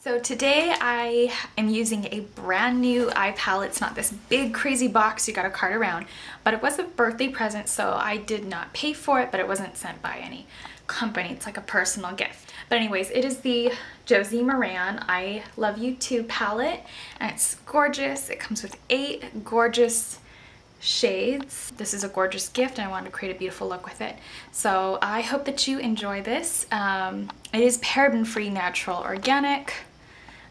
So today I am using a brand new eye palette. It's not this big crazy box you gotta cart around, but it was a birthday present, so I did not pay for it, but it wasn't sent by any company. It's like a personal gift. But anyways, it is the Josie Maran I Love You Too palette, and it's gorgeous. It comes with 8 gorgeous shades. This is a gorgeous gift and I wanted to create a beautiful look with it. So I hope that you enjoy this. It is paraben free, natural, organic,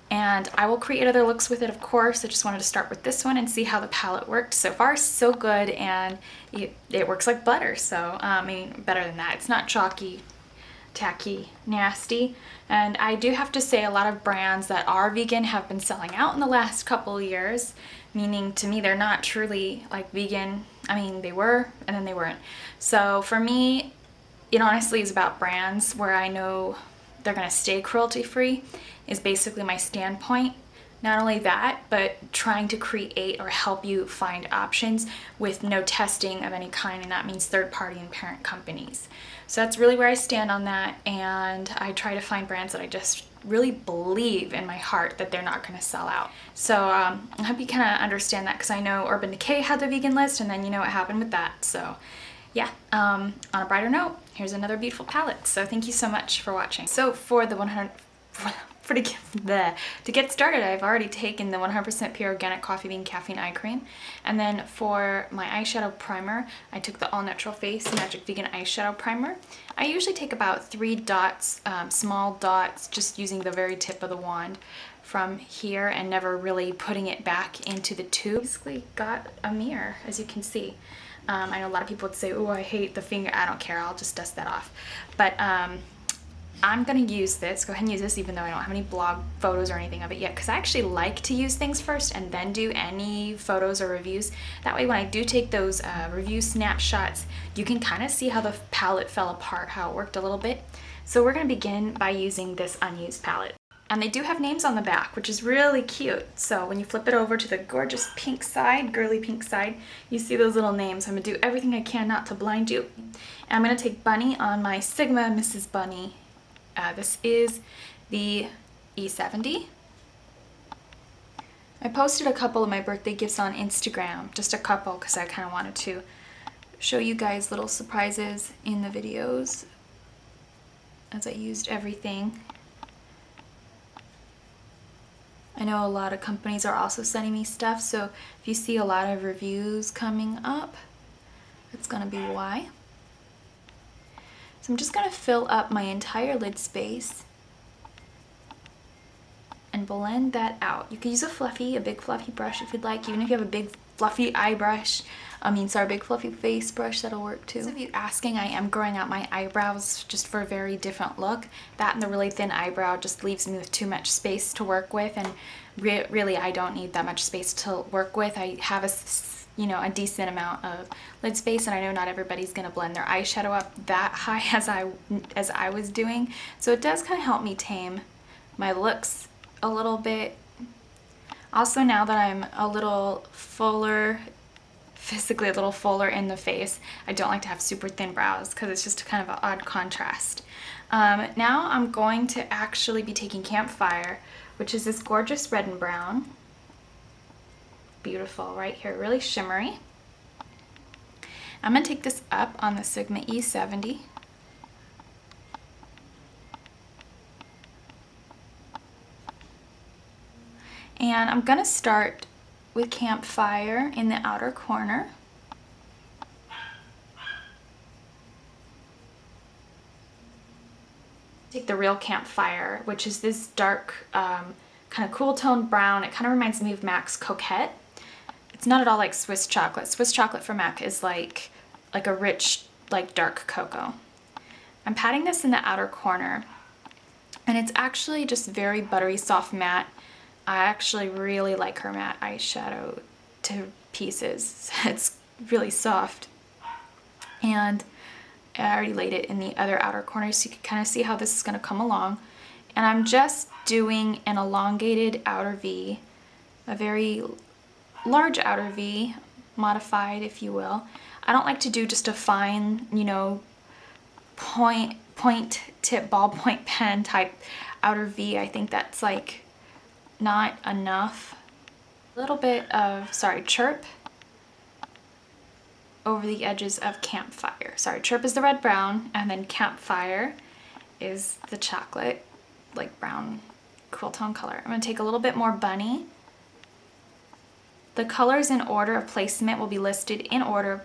and I will create other looks with it, of course. I just wanted to start with this one and see how the palette worked. So far, so good, and it works like butter. So I mean, better than that. It's not chalky, tacky, nasty. And I do have to say, a lot of brands that are vegan have been selling out in the last couple of years, meaning to me they're not truly like vegan. I mean, they were and then they weren't. So for me, it honestly is about brands where I know they're gonna stay cruelty free is basically my standpoint. Not only that, but trying to create or help you find options with no testing of any kind, and that means third party and parent companies. So that's really where I stand on that, and I try to find brands that I just really believe in my heart that they're not going to sell out. So I hope you kind of understand that, because I know Urban Decay had the vegan list, and then you know what happened with that. So yeah, on a brighter note, here's another beautiful palette. So thank you so much for watching. So for the to get started, I've already taken the 100% pure organic coffee bean caffeine eye cream, and then for my eyeshadow primer, I took the All Natural Face Magic Vegan Eyeshadow Primer. I usually take about 3 dots, small dots, just using the very tip of the wand from here and never really putting it back into the tube. Basically got a mirror, as you can see. I know a lot of people would say, oh, I hate the finger. I don't care, I'll just dust that off. But I'm gonna use this, go ahead and use this, even though I don't have any blog photos or anything of it yet, because I actually like to use things first and then do any photos or reviews. That way when I do take those review snapshots, you can kind of see how the palette fell apart, how it worked a little bit. So we're gonna begin by using this unused palette. And they do have names on the back, which is really cute. So when you flip it over to the gorgeous pink side, girly pink side, you see those little names. I'm gonna do everything I can not to blind you. And I'm gonna take Bunny on my Sigma Mrs. Bunny. This is the E70. I posted a couple of my birthday gifts on Instagram, just a couple, because I kind of wanted to show you guys little surprises in the videos as I used everything. I know a lot of companies are also sending me stuff, so if you see a lot of reviews coming up, that's gonna be why. So I'm just gonna fill up my entire lid space and blend that out. You can use a big fluffy brush if you'd like, even if you have a big fluffy eye brush. Big fluffy face brush, that'll work too. So if you're asking, I am growing out my eyebrows just for a very different look. That and the really thin eyebrow just leaves me with too much space to work with, and really I don't need that much space to work with. I have a decent amount of lid space, and I know not everybody's gonna blend their eyeshadow up that high as I was doing. So it does kind of help me tame my looks a little bit. Also, now that I'm a little fuller, physically a little fuller in the face, I don't like to have super thin brows because it's just kind of an odd contrast. Now I'm going to actually be taking Campfire, which is this gorgeous red and brown. Beautiful right here, really shimmery. I'm gonna take this up on the Sigma E70. And I'm gonna start with Campfire in the outer corner. Take the real Campfire, which is this dark, kind of cool toned brown. It kind of reminds me of MAC's Coquette. It's not at all like Swiss chocolate. Swiss chocolate for MAC is like a rich, like dark cocoa. I'm patting this in the outer corner, and it's actually just very buttery soft matte. I actually really like her matte eyeshadow to pieces. It's really soft. And I already laid it in the other outer corner, so you can kind of see how this is going to come along. And I'm just doing an elongated outer V, a very large outer V, modified if you will. I don't like to do just a fine, point tip ballpoint pen type outer V. I think that's like not enough. A little bit of, sorry, Chirp over the edges of Campfire. Sorry, Chirp is the red brown, and then Campfire is the chocolate, like brown, cool tone color. I'm gonna take a little bit more bunny. The colors in order of placement will be listed in order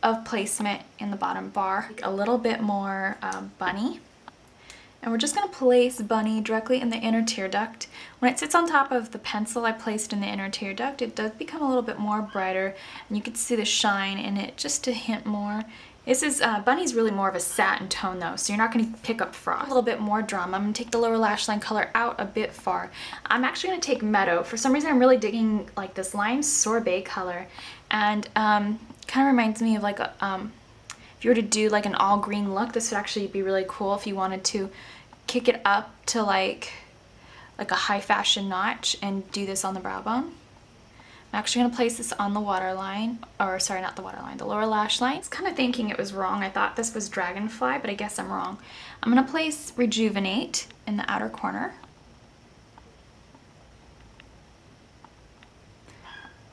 of placement in the bottom bar. A little bit more bunny. And we're just gonna place bunny directly in the inner tear duct. When it sits on top of the pencil I placed in the inner tear duct, it does become a little bit more brighter, and you can see the shine in it just a hint more. This is, bunny's really more of a satin tone though, so you're not gonna pick up frost. A little bit more drama. I'm gonna take the lower lash line color out a bit far. I'm actually gonna take Meadow. For some reason I'm really digging like this lime sorbet color, and kind of reminds me of like a, if you were to do like an all green look, this would actually be really cool if you wanted to kick it up to like a high fashion notch and do this on the brow bone. I'm actually gonna place this on the waterline, or sorry, not the waterline, the lower lash line. I was kind of thinking it was wrong. I thought this was Dragonfly, but I guess I'm wrong. I'm gonna place Rejuvenate in the outer corner.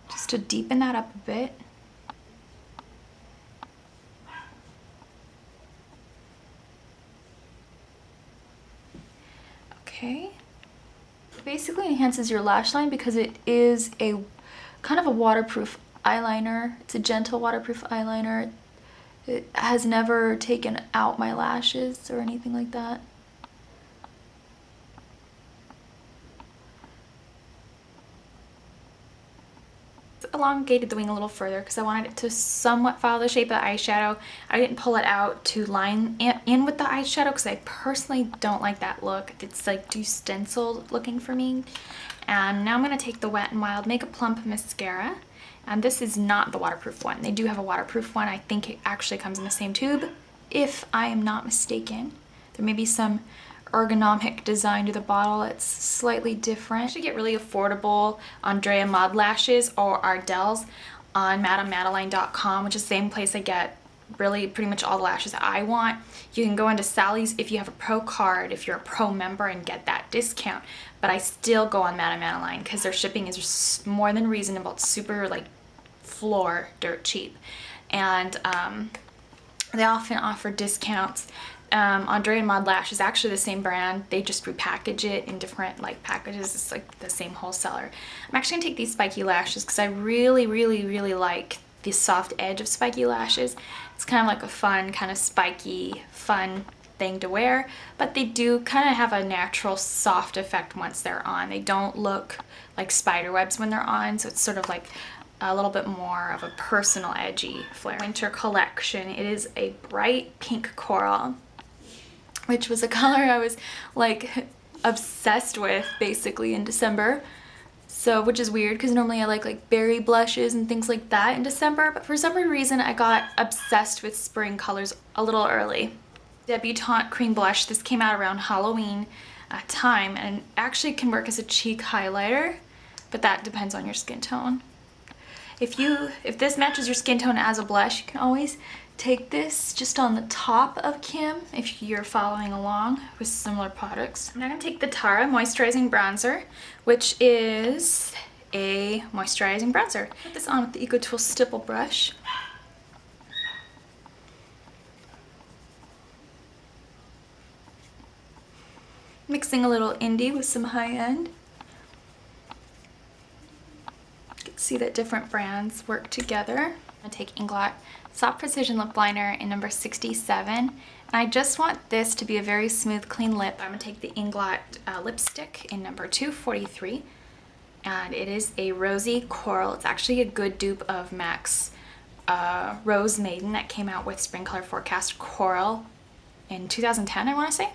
Just to deepen that up a bit. Okay. Basically enhances your lash line because it is a kind of a waterproof eyeliner. It's a gentle waterproof eyeliner. It has never taken out my lashes or anything like that. Elongated the wing a little further because I wanted it to somewhat follow the shape of the eyeshadow. I didn't pull it out to line in with the eyeshadow because I personally don't like that look. It's like too stenciled looking for me. And now I'm going to take the Wet n Wild Make a Plump mascara. And this is not the waterproof one. They do have a waterproof one. I think it actually comes in the same tube, if I am not mistaken. There may be some ergonomic design to the bottle. It's slightly different. You should get really affordable Andrea Modlashes or Ardell's on MadamMadeline.com, which is the same place I get really pretty much all the lashes I want. You can go into Sally's if you have a pro card, if you're a pro member, and get that discount. But I still go on Madame Madeline because their shipping is just more than reasonable. It's super like floor dirt cheap, and they often offer discounts. Andrea Modlash is actually the same brand. They just repackage it in different like packages. It's like the same wholesaler. I'm actually gonna take these spiky lashes because I really like the soft edge of spiky lashes. It's kind of like a fun, kind of spiky, fun thing to wear, but they do kind of have a natural soft effect once they're on. They don't look like spider webs when they're on, so it's sort of like a little bit more of a personal edgy flare. Winter collection. It is a bright pink coral, which was a color I was like obsessed with basically in December. So, which is weird because normally I like berry blushes and things like that in December, but for some reason I got obsessed with spring colors a little early. Debutante cream blush. This came out around Halloween time and actually can work as a cheek highlighter, but that depends on your skin tone. If this matches your skin tone as a blush, you can always take this just on the top of Kim if you're following along with similar products. I'm now going to take the Tarte Moisturizing Bronzer, which is a moisturizing bronzer. Put this on with the EcoTool stipple brush. Mixing a little indie with some high-end. You can see that different brands work together. I'm going to take Inglot Soft Precision Lip Liner in number 67. And I just want this to be a very smooth, clean lip. I'm going to take the Inglot lipstick in number 243. And it is a rosy coral. It's actually a good dupe of MAC's Rose Maiden that came out with Spring Color Forecast Coral in 2010, I want to say.